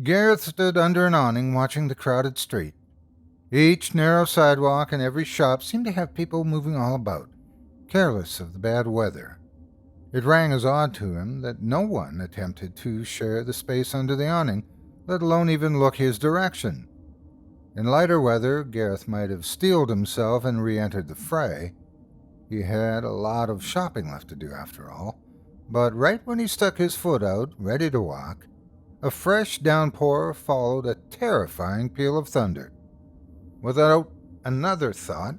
Gareth stood under an awning watching the crowded street. Each narrow sidewalk and every shop seemed to have people moving all about, careless of the bad weather. It rang as odd to him that no one attempted to share the space under the awning, let alone even look his direction. In lighter weather, Gareth might have steeled himself and re-entered the fray. He had a lot of shopping left to do after all, but right when he stuck his foot out, ready to walk, a fresh downpour followed a terrifying peal of thunder. Without another thought,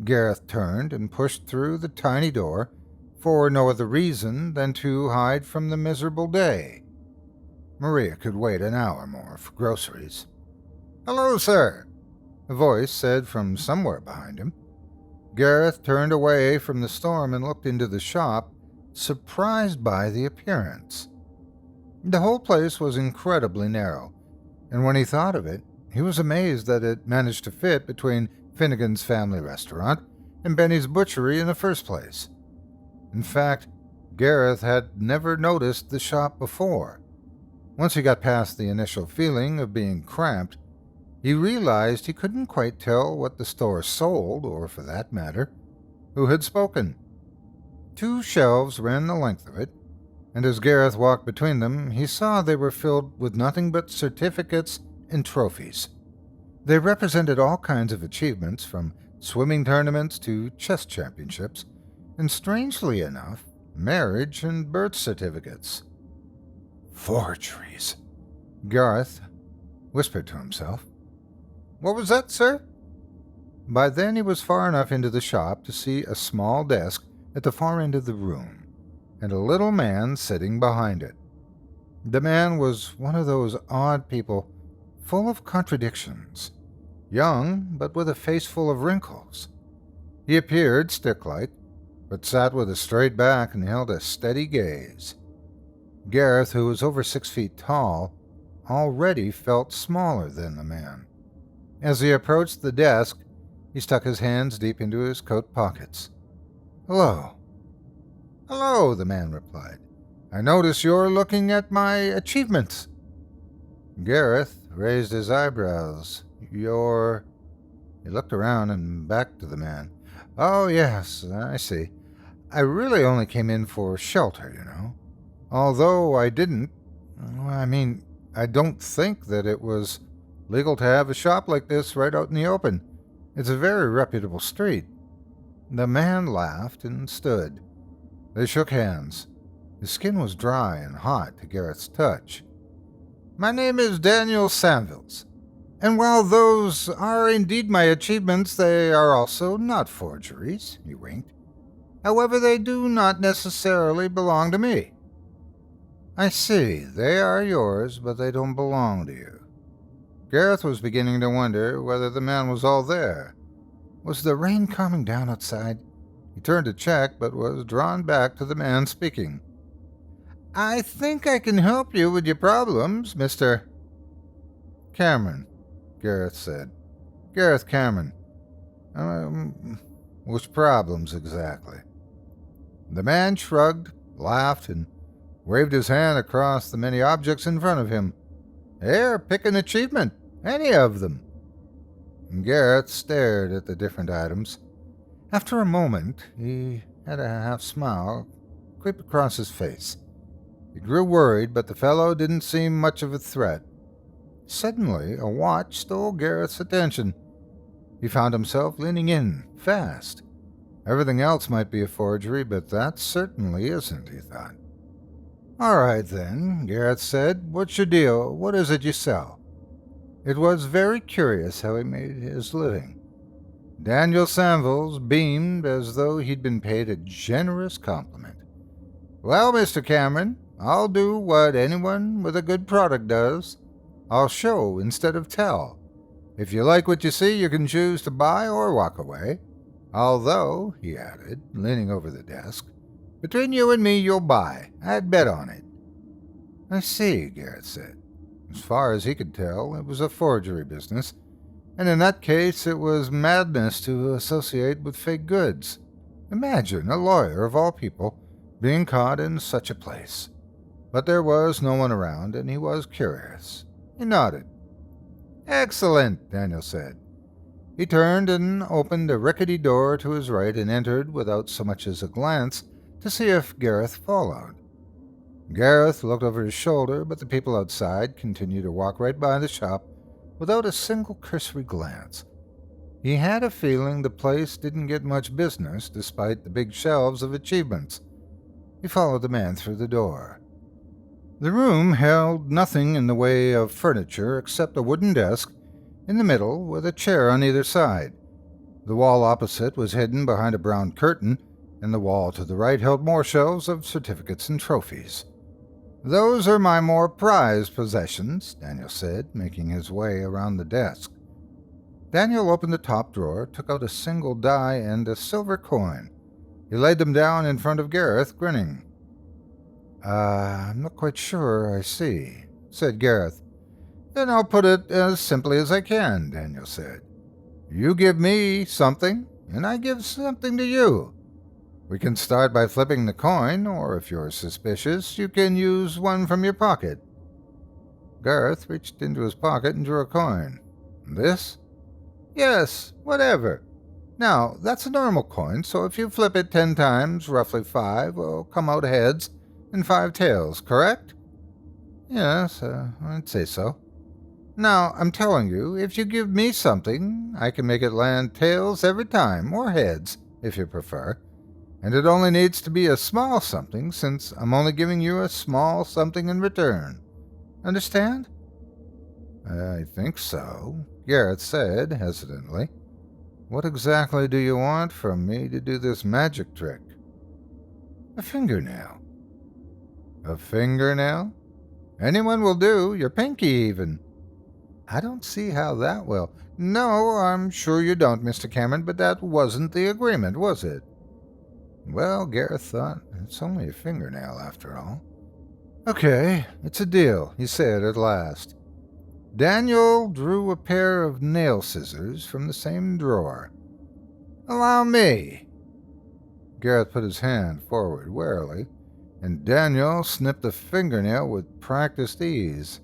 Gareth turned and pushed through the tiny door, for no other reason than to hide from the miserable day. Maria could wait an hour more for groceries. "Hello, sir," a voice said from somewhere behind him. Gareth turned away from the storm and looked into the shop, surprised by the appearance. The whole place was incredibly narrow, and when he thought of it, he was amazed that it managed to fit between Finnegan's Family Restaurant and Benny's Butchery in the first place. In fact, Gareth had never noticed the shop before. Once he got past the initial feeling of being cramped, he realized he couldn't quite tell what the store sold, or for that matter, who had spoken. 2 shelves ran the length of it, and as Gareth walked between them, he saw they were filled with nothing but certificates and trophies. They represented all kinds of achievements, from swimming tournaments to chess championships, and strangely enough, marriage and birth certificates. Forgeries, Gareth whispered to himself. "What was that, sir?" By then he was far enough into the shop to see a small desk at the far end of the room, and a little man sitting behind it. The man was one of those odd people, full of contradictions, young but with a face full of wrinkles. He appeared stick-like, but sat with a straight back and held a steady gaze. Gareth, who was over 6 feet tall, already felt smaller than the man. As he approached the desk, he stuck his hands deep into his coat pockets. "Hello." "Hello," the man replied. "I notice you're looking at my achievements." Gareth raised his eyebrows. "You're—" He looked around and back to the man. "Oh, yes, I see. I really only came in for shelter, you know. Although I don't think that it was legal to have a shop like this right out in the open. It's a very reputable street." The man laughed and stood. They shook hands. His skin was dry and hot to Gareth's touch. "My name is Daniel Sanvils, and while those are indeed my achievements, they are also not forgeries," he winked. "However, they do not necessarily belong to me." "I see. They are yours, but they don't belong to you." Gareth was beginning to wonder whether the man was all there. Was the rain coming down outside? He turned to check, but was drawn back to the man speaking. "I think I can help you with your problems, Mr. Cameron," Gareth said. "Gareth Cameron. Which problems exactly?" The man shrugged, laughed, and waved his hand across the many objects in front of him. "Here, pick an achievement. Any of them." Gareth stared at the different items. After a moment, he had a half-smile creep across his face. He grew worried, but the fellow didn't seem much of a threat. Suddenly, a watch stole Gareth's attention. He found himself leaning in, fast. Everything else might be a forgery, but that certainly isn't, he thought. "All right, then," Gareth said. "What's your deal? What is it you sell?" It was very curious how he made his living. Daniel Sanvils beamed as though he'd been paid a generous compliment. "Well, Mr. Cameron, I'll do what anyone with a good product does. I'll show instead of tell. If you like what you see, you can choose to buy or walk away. Although," he added, leaning over the desk, "between you and me, you'll buy. I'd bet on it." "I see," Gareth said. As far as he could tell, it was a forgery business, and in that case it was madness to associate with fake goods. Imagine a lawyer, of all people, being caught in such a place. But there was no one around, and he was curious. He nodded. "Excellent," Daniel said. He turned and opened a rickety door to his right and entered without so much as a glance to see if Gareth followed. Gareth looked over his shoulder, but the people outside continued to walk right by the shop without a single cursory glance. He had a feeling the place didn't get much business despite the big shelves of achievements. He followed the man through the door. The room held nothing in the way of furniture except a wooden desk in the middle with a chair on either side. The wall opposite was hidden behind a brown curtain, and the wall to the right held more shelves of certificates and trophies. "Those are my more prized possessions," Daniel said, making his way around the desk. Daniel opened the top drawer, took out a single die and a silver coin. He laid them down in front of Gareth, grinning. I'm not quite sure I see," said Gareth. "Then I'll put it as simply as I can," Daniel said. "You give me something, and I give something to you. We can start by flipping the coin, or if you're suspicious, you can use one from your pocket." Gareth reached into his pocket and drew a coin. "This?" "Yes, whatever. Now, that's a normal coin, so if you flip it 10 times, roughly 5 will come out heads and 5 tails, correct?" "Yes, I'd say so." "Now, I'm telling you, if you give me something, I can make it land tails every time, or heads, if you prefer. And it only needs to be a small something, since I'm only giving you a small something in return. Understand?" "I think so," Gareth said hesitantly. "What exactly do you want from me to do this magic trick?" "A fingernail." "A fingernail? Anyone will do, your pinky even." "I don't see how that will." "No, I'm sure you don't, Mr. Cameron, but that wasn't the agreement, was it?" Well, Gareth thought, it's only a fingernail after all. "Okay, it's a deal," he said at last. Daniel drew a pair of nail scissors from the same drawer. "Allow me." Gareth put his hand forward warily, and Daniel snipped a fingernail with practiced ease.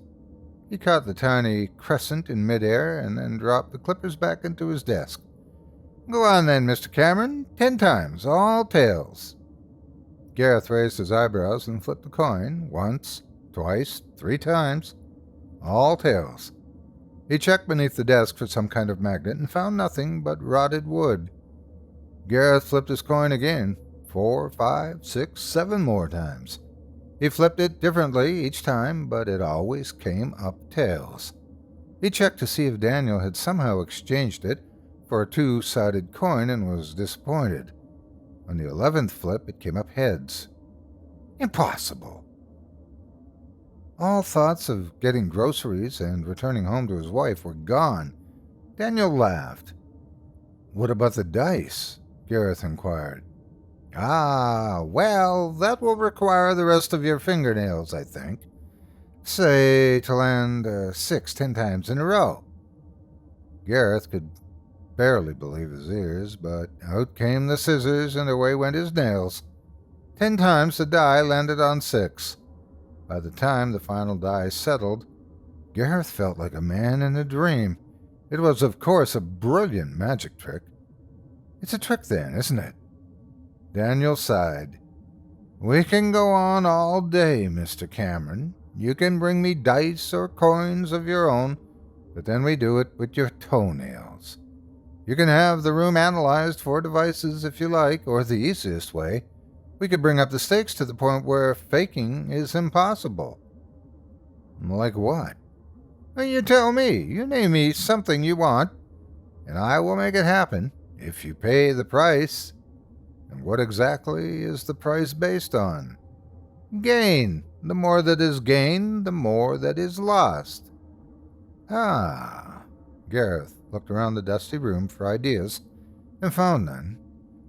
He caught the tiny crescent in midair and then dropped the clippers back into his desk. "Go on then, Mr. Cameron. 10 times, all tails." Gareth raised his eyebrows and flipped the coin, once, twice, 3 times. All tails. He checked beneath the desk for some kind of magnet and found nothing but rotted wood. Gareth flipped his coin again, 4, 5, 6, 7 more times. He flipped it differently each time, but it always came up tails. He checked to see if Daniel had somehow exchanged it for a 2-sided coin and was disappointed. On the 11th flip, it came up heads. Impossible. All thoughts of getting groceries and returning home to his wife were gone. Daniel laughed. "What about the dice?" Gareth inquired. "Ah, well, that will require the rest of your fingernails, I think. Say, to land 6 10 times in a row." Gareth could barely believe his ears, but out came the scissors and away went his nails. 10 times the die landed on 6. By the time the final die settled, Gareth felt like a man in a dream. It was, of course, a brilliant magic trick. "It's a trick, then, isn't it?" Daniel sighed. "We can go on all day, Mr. Cameron. You can bring me dice or coins of your own, but then we do it with your toenails. You can have the room analyzed for devices if you like, or the easiest way, we could bring up the stakes to the point where faking is impossible." "Like what?" "Well, you tell me. You name me something you want, and I will make it happen, if you pay the price." "And what exactly is the price based on?" "Gain. The more that is gained, the more that is lost." "Ah." Gareth looked around the dusty room for ideas and found none.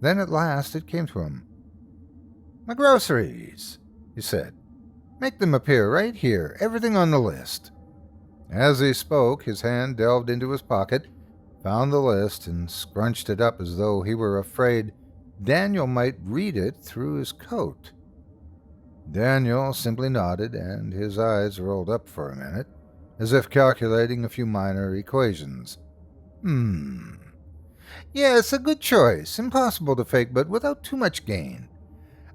Then at last it came to him. "My groceries," he said. "Make them appear right here, everything on the list." As he spoke, his hand delved into his pocket, found the list, and scrunched it up as though he were afraid Daniel might read it through his coat. Daniel simply nodded, and his eyes rolled up for a minute. as if calculating a few minor equations. Yes, a good choice. Impossible to fake, but without too much gain.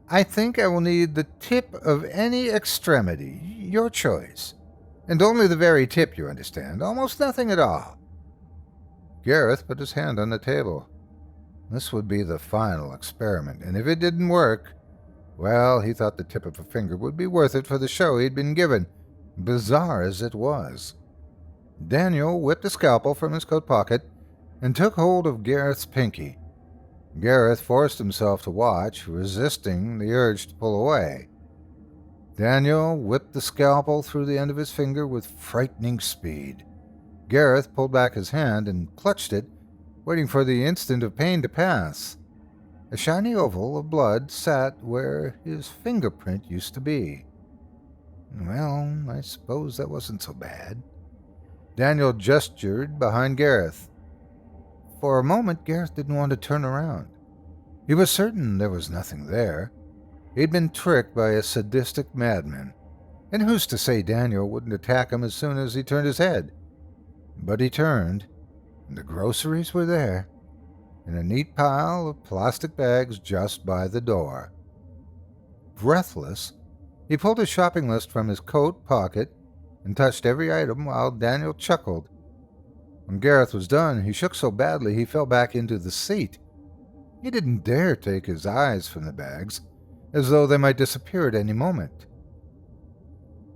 I think I will need the tip of any extremity. Your choice. And only the very tip, you understand. Almost nothing at all. Gareth put his hand on the table. This would be the final experiment, and if it didn't work, well, he thought the tip of a finger would be worth it for the show he'd been given, bizarre as it was. Daniel whipped a scalpel from his coat pocket and took hold of Gareth's pinky. Gareth forced himself to watch, resisting the urge to pull away. Daniel whipped the scalpel through the end of his finger with frightening speed. Gareth pulled back his hand and clutched it, waiting for the instant of pain to pass. A shiny oval of blood sat where his fingerprint used to be. Well, I suppose that wasn't so bad. Daniel gestured behind Gareth. For a moment, Gareth didn't want to turn around. He was certain there was nothing there. He'd been tricked by a sadistic madman, and who's to say Daniel wouldn't attack him as soon as he turned his head? But he turned, and the groceries were there, in a neat pile of plastic bags just by the door. Breathless, he pulled his shopping list from his coat pocket and touched every item while Daniel chuckled. When Gareth was done, he shook so badly he fell back into the seat. He didn't dare take his eyes from the bags, as though they might disappear at any moment.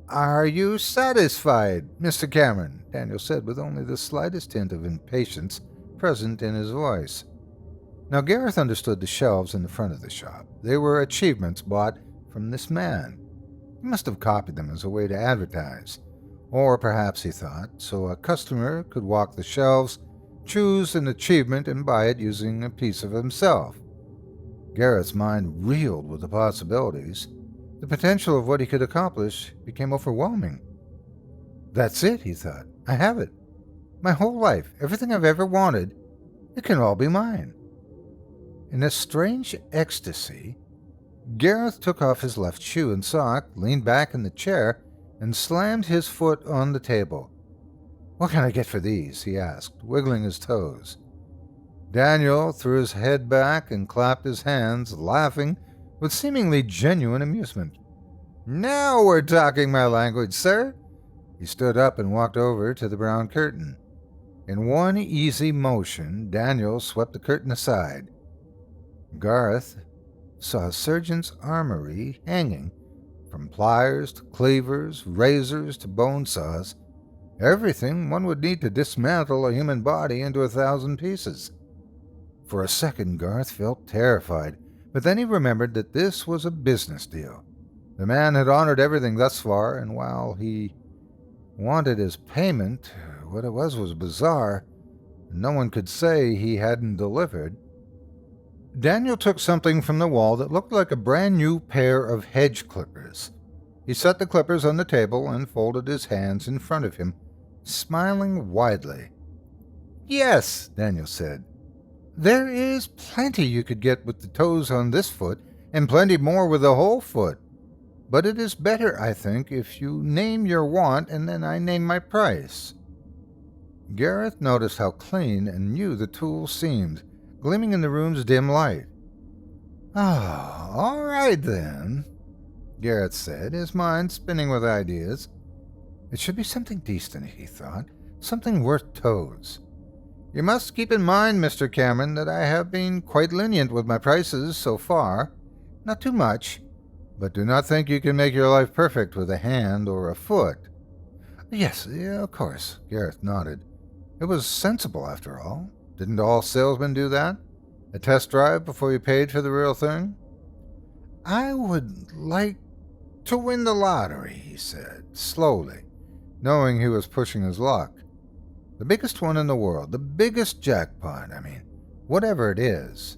"Are you satisfied, Mr. Cameron?" Daniel said with only the slightest hint of impatience present in his voice. Now Gareth understood the shelves in the front of the shop. They were achievements bought from this man. He must have copied them as a way to advertise. Or perhaps, he thought, so a customer could walk the shelves, choose an achievement, and buy it using a piece of himself. Gareth's mind reeled with the possibilities. The potential of what he could accomplish became overwhelming. That's it, he thought. I have it. My whole life, everything I've ever wanted, it can all be mine. In a strange ecstasy, Gareth took off his left shoe and sock, leaned back in the chair, and slammed his foot on the table. "What can I get for these?" he asked, wiggling his toes. Daniel threw his head back and clapped his hands, laughing with seemingly genuine amusement. "Now we're talking my language, sir." He stood up and walked over to the brown curtain. In one easy motion, Daniel swept the curtain aside. Gareth saw a surgeon's armory hanging, from pliers to cleavers, razors to bone saws, everything one would need to dismantle a human body into 1,000 pieces. For a second, Garth felt terrified, but then he remembered that this was a business deal. The man had honored everything thus far, and while he wanted his payment, what it was bizarre, and no one could say he hadn't delivered. Daniel took something from the wall that looked like a brand new pair of hedge clippers. He set the clippers on the table and folded his hands in front of him, smiling widely. "Yes," Daniel said. "There is plenty you could get with the toes on this foot, and plenty more with the whole foot. But it is better, I think, if you name your want and then I name my price." Gareth noticed how clean and new the tools seemed, gleaming in the room's dim light. "Ah, all right then," Gareth said, his mind spinning with ideas. It should be something decent, he thought, something worth toes. "You must keep in mind, Mr. Cameron, that I have been quite lenient with my prices so far. Not too much, but do not think you can make your life perfect with a hand or a foot." Yes, of course," Gareth nodded. It was sensible, after all. Didn't all salesmen do that? A test drive before you paid for the real thing? "I would like to win the lottery," he said, slowly, knowing he was pushing his luck. "The biggest one in the world, the biggest jackpot, whatever it is."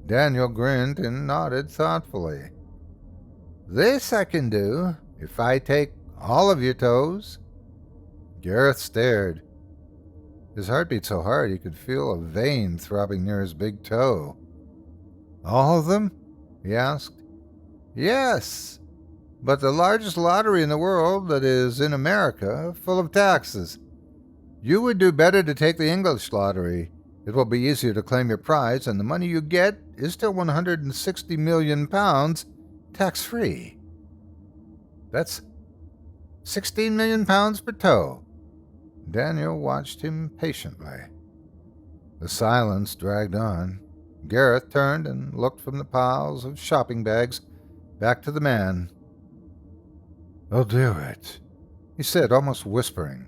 Daniel grinned and nodded thoughtfully. "This I can do, if I take all of your toes." Gareth stared. His heart beat so hard he could feel a vein throbbing near his big toe. "All of them?" he asked. "Yes." but the largest lottery in the world that is in America, full of taxes. You would do better to take the English lottery. It will be easier to claim your prize, and the money you get is still 160 million pounds tax-free. That's 16 million pounds per toe. Daniel watched him patiently. The silence dragged on. Gareth turned and looked from the piles of shopping bags back to the man. "I'll do it," he said, almost whispering.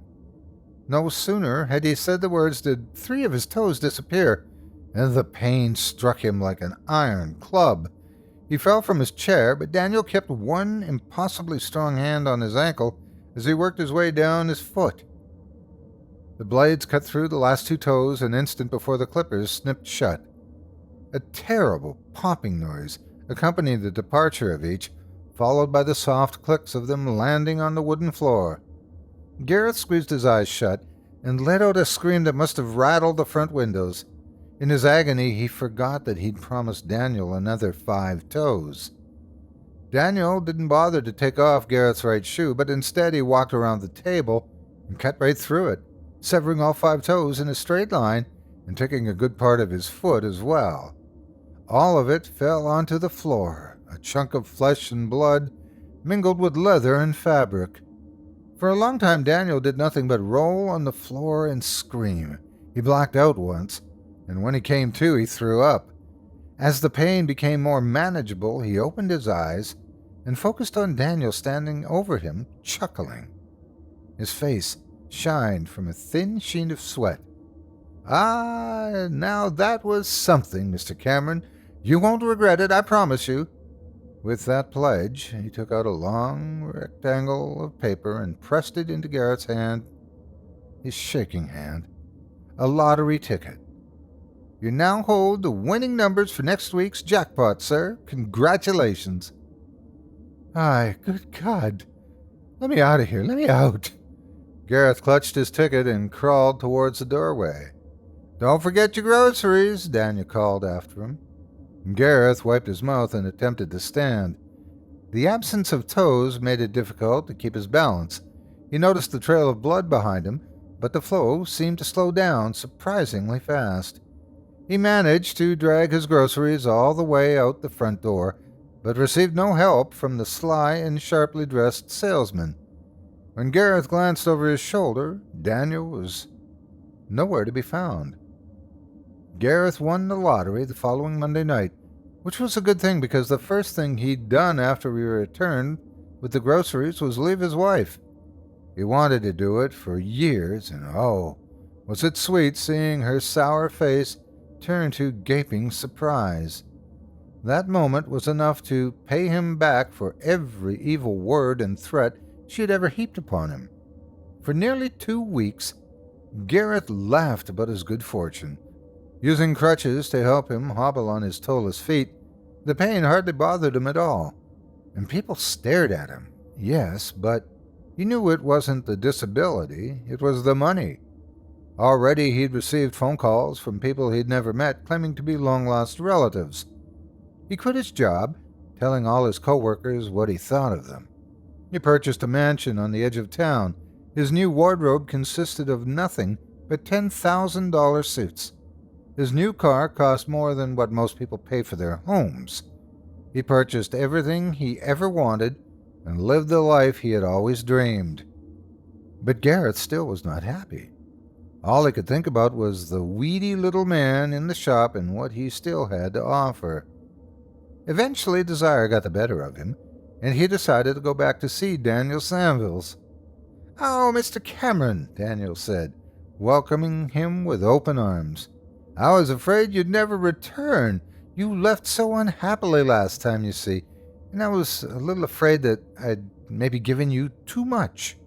No sooner had he said the words did 3 of his toes disappear, and the pain struck him like an iron club. He fell from his chair, but Daniel kept one impossibly strong hand on his ankle as he worked his way down his foot. The blades cut through the last 2 toes an instant before the clippers snipped shut. A terrible popping noise accompanied the departure of each, followed by the soft clicks of them landing on the wooden floor. Gareth squeezed his eyes shut and let out a scream that must have rattled the front windows. In his agony, he forgot that he'd promised Daniel another 5 toes. Daniel didn't bother to take off Gareth's right shoe, but instead he walked around the table and cut right through it, severing all 5 toes in a straight line and taking a good part of his foot as well. All of it fell onto the floor, a chunk of flesh and blood mingled with leather and fabric. For a long time Daniel did nothing but roll on the floor and scream. He blacked out once, and when he came to, he threw up. As the pain became more manageable, he opened his eyes and focused on Daniel standing over him, chuckling. His face shined from a thin sheen of sweat. "Ah, now that was something, Mr. Cameron. You won't regret it, I promise you." With that pledge, he took out a long rectangle of paper and pressed it into Garrett's hand, his shaking hand. "A lottery ticket. You now hold the winning numbers for next week's jackpot, sir. Congratulations." "Aye, good God. Let me out of here. Let me out." Gareth clutched his ticket and crawled towards the doorway. "Don't forget your groceries," Daniel called after him. Gareth wiped his mouth and attempted to stand. The absence of toes made it difficult to keep his balance. He noticed the trail of blood behind him, but the flow seemed to slow down surprisingly fast. He managed to drag his groceries all the way out the front door, but received no help from the sly and sharply dressed salesman. When Gareth glanced over his shoulder, Daniel was nowhere to be found. Gareth won the lottery the following Monday night, which was a good thing because the first thing he'd done after we returned with the groceries was leave his wife. He wanted to do it for years, and oh, was it sweet seeing her sour face turn to gaping surprise. That moment was enough to pay him back for every evil word and threat she had ever heaped upon him. For nearly 2 weeks, Gareth laughed about his good fortune. Using crutches to help him hobble on his toeless feet, the pain hardly bothered him at all. And people stared at him, yes, but he knew it wasn't the disability, it was the money. Already he'd received phone calls from people he'd never met claiming to be long-lost relatives. He quit his job, telling all his co-workers what he thought of them. He purchased a mansion on the edge of town. His new wardrobe consisted of nothing but $10,000 suits. His new car cost more than what most people pay for their homes. He purchased everything he ever wanted and lived the life he had always dreamed. But Gareth still was not happy. All he could think about was the weedy little man in the shop and what he still had to offer. Eventually, desire got the better of him, and he decided to go back to see Daniel Samville's. "Oh, Mr. Cameron," Daniel said, welcoming him with open arms. "I was afraid you'd never return. You left so unhappily last time, you see, and I was a little afraid that I'd maybe given you too much."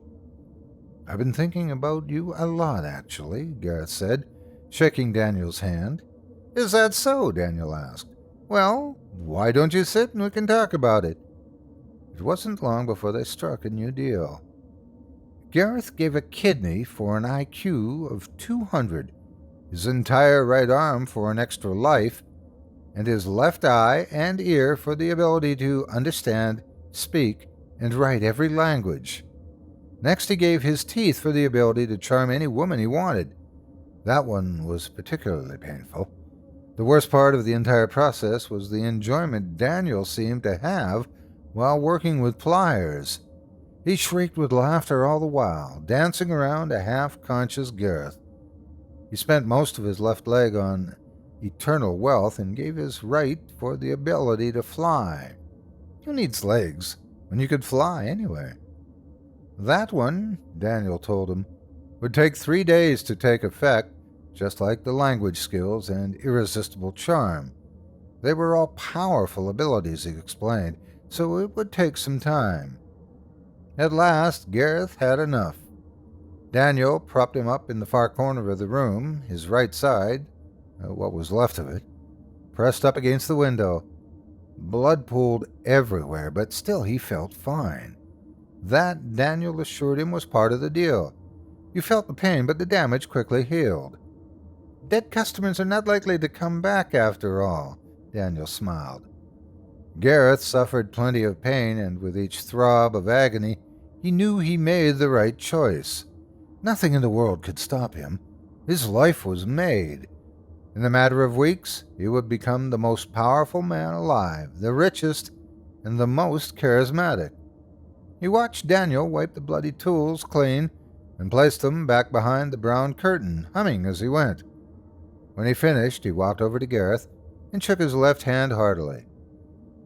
"I've been thinking about you a lot, actually," Gareth said, shaking Daniel's hand. "Is that so?" Daniel asked. "Well, why don't you sit and we can talk about it?" It wasn't long before they struck a new deal. Gareth gave a kidney for an IQ of 200, his entire right arm for an extra life, and his left eye and ear for the ability to understand, speak, and write every language. Next, he gave his teeth for the ability to charm any woman he wanted. That one was particularly painful. The worst part of the entire process was the enjoyment Daniel seemed to have while working with pliers. He shrieked with laughter all the while, dancing around a half-conscious Gareth. He spent most of his left leg on eternal wealth and gave his right for the ability to fly. Who needs legs when you could fly anyway? That one, Daniel told him, would take 3 days to take effect, just like the language skills and irresistible charm. They were all powerful abilities, he explained, so it would take some time. At last, Gareth had enough. Daniel propped him up in the far corner of the room, his right side, what was left of it, pressed up against the window. Blood pooled everywhere, but still he felt fine. That, Daniel assured him, was part of the deal. You felt the pain, but the damage quickly healed. Dead customers are not likely to come back after all, Daniel smiled. Gareth suffered plenty of pain, and with each throb of agony, he knew he made the right choice. Nothing in the world could stop him. His life was made. In a matter of weeks, he would become the most powerful man alive, the richest, and the most charismatic. He watched Daniel wipe the bloody tools clean and placed them back behind the brown curtain, humming as he went. When he finished, he walked over to Gareth and shook his left hand heartily.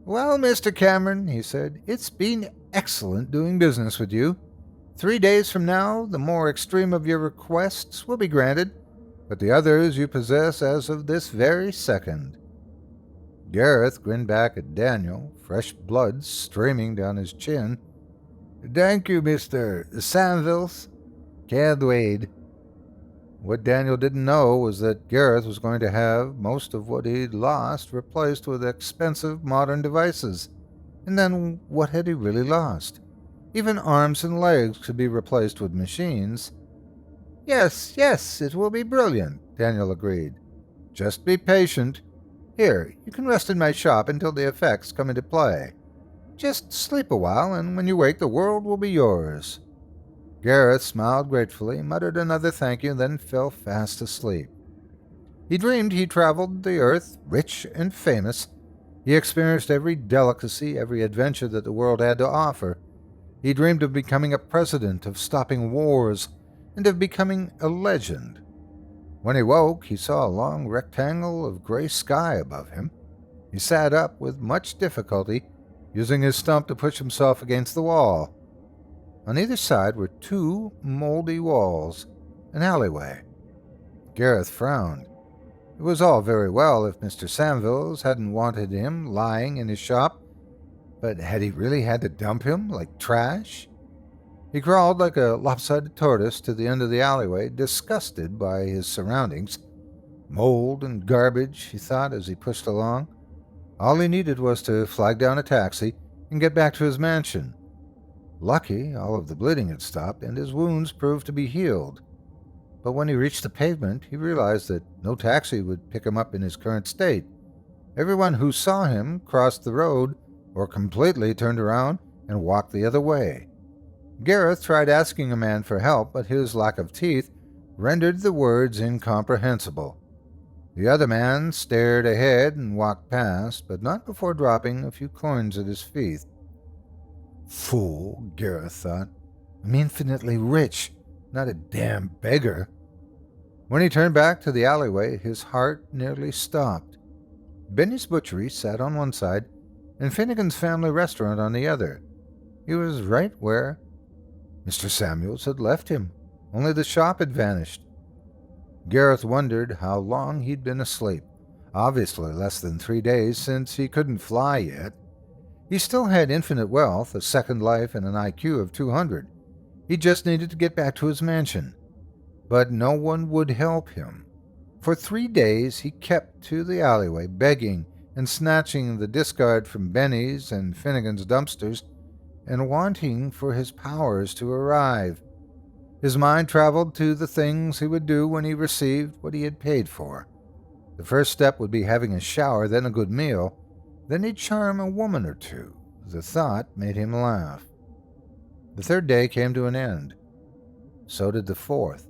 "Well, Mr. Cameron," he said, "it's been excellent doing business with you. 3 days from now, the more extreme of your requests will be granted, but the others you possess as of this very second." Gareth grinned back at Daniel, fresh blood streaming down his chin. "Thank you, Mr. Sanville. Can't wait." What Daniel didn't know was that Gareth was going to have most of what he'd lost replaced with expensive modern devices. And then what had he really lost? Even arms and legs could be replaced with machines. Yes, it will be brilliant," Daniel agreed. "Just be patient. Here, you can rest in my shop until the effects come into play. Just sleep a while, and when you wake, the world will be yours." Gareth smiled gratefully, muttered another thank you, then fell fast asleep. He dreamed he traveled the earth, rich and famous. He experienced every delicacy, every adventure that the world had to offer. He dreamed of becoming a president, of stopping wars, and of becoming a legend. When he woke, he saw a long rectangle of gray sky above him. He sat up with much difficulty, using his stump to push himself against the wall. On either side were 2 moldy walls, an alleyway. Gareth frowned. It was all very well if Mr. Sanville hadn't wanted him lying in his shop, but had he really had to dump him like trash? He crawled like a lopsided tortoise to the end of the alleyway, disgusted by his surroundings. Mold and garbage, he thought as he pushed along. All he needed was to flag down a taxi and get back to his mansion. Lucky, all of the bleeding had stopped, and his wounds proved to be healed. But when he reached the pavement, he realized that no taxi would pick him up in his current state. Everyone who saw him crossed the road or completely turned around and walked the other way. Gareth tried asking a man for help, but his lack of teeth rendered the words incomprehensible. The other man stared ahead and walked past, but not before dropping a few coins at his feet. Fool, Gareth thought. I'm infinitely rich, not a damn beggar. When he turned back to the alleyway, his heart nearly stopped. Benny's Butchery sat on one side, and Finnegan's Family Restaurant on the other. He was right where Mr. Samuels had left him, only the shop had vanished. Gareth wondered how long he'd been asleep. Obviously less than 3 days, since he couldn't fly yet. He still had infinite wealth, a second life, and an IQ of 200. He just needed to get back to his mansion. But no one would help him. For 3 days he kept to the alleyway, begging and snatching the discard from Benny's and Finnegan's dumpsters, and wanting for his powers to arrive. His mind traveled to the things he would do when he received what he had paid for. The first step would be having a shower, then a good meal. Then he'd charm a woman or two. The thought made him laugh. The third day came to an end. So did the fourth,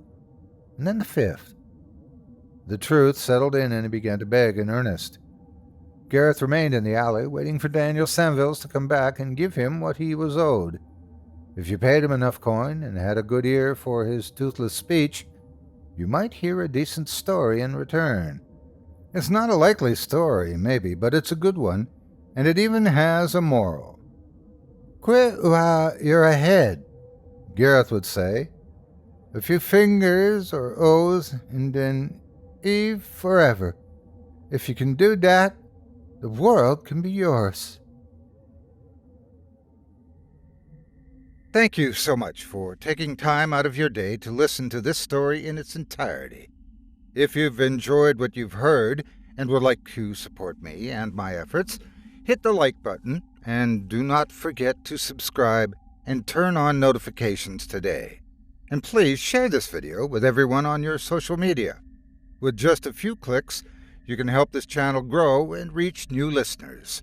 and then the fifth. The truth settled in and he began to beg in earnest. Gareth remained in the alley, waiting for Daniel Sanville to come back and give him what he was owed. If you paid him enough coin and had a good ear for his toothless speech, you might hear a decent story in return. It's not a likely story, maybe, but it's a good one, and it even has a moral. Quit while you're ahead, Gareth would say. A few fingers or O's, and then Eve forever. If you can do that, the world can be yours. Thank you so much for taking time out of your day to listen to this story in its entirety. If you've enjoyed what you've heard and would like to support me and my efforts, hit the like button and do not forget to subscribe and turn on notifications today. And please share this video with everyone on your social media. With just a few clicks, you can help this channel grow and reach new listeners.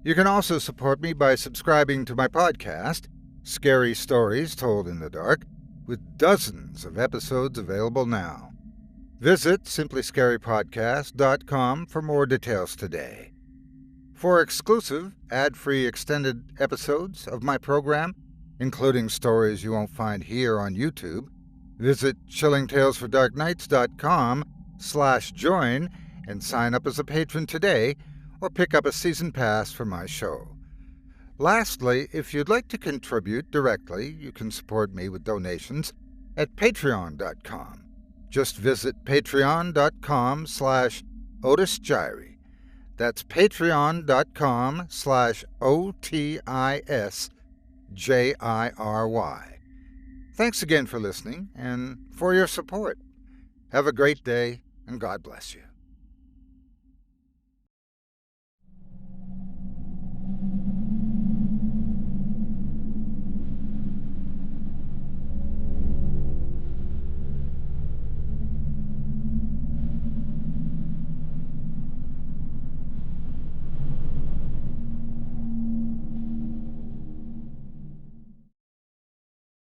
You can also support me by subscribing to my podcast, Scary Stories Told in the Dark, with dozens of episodes available now. Visit simplyscarypodcast.com for more details today. For exclusive, ad-free extended episodes of my program, including stories you won't find here on YouTube, visit chillingtalesfordarknights.com/join and sign up as a patron today or pick up a season pass for my show. Lastly, if you'd like to contribute directly, you can support me with donations at patreon.com. Just visit patreon.com/Otis Jiry. That's patreon.com/OTISJIRY. Thanks again for listening and for your support. Have a great day, and God bless you.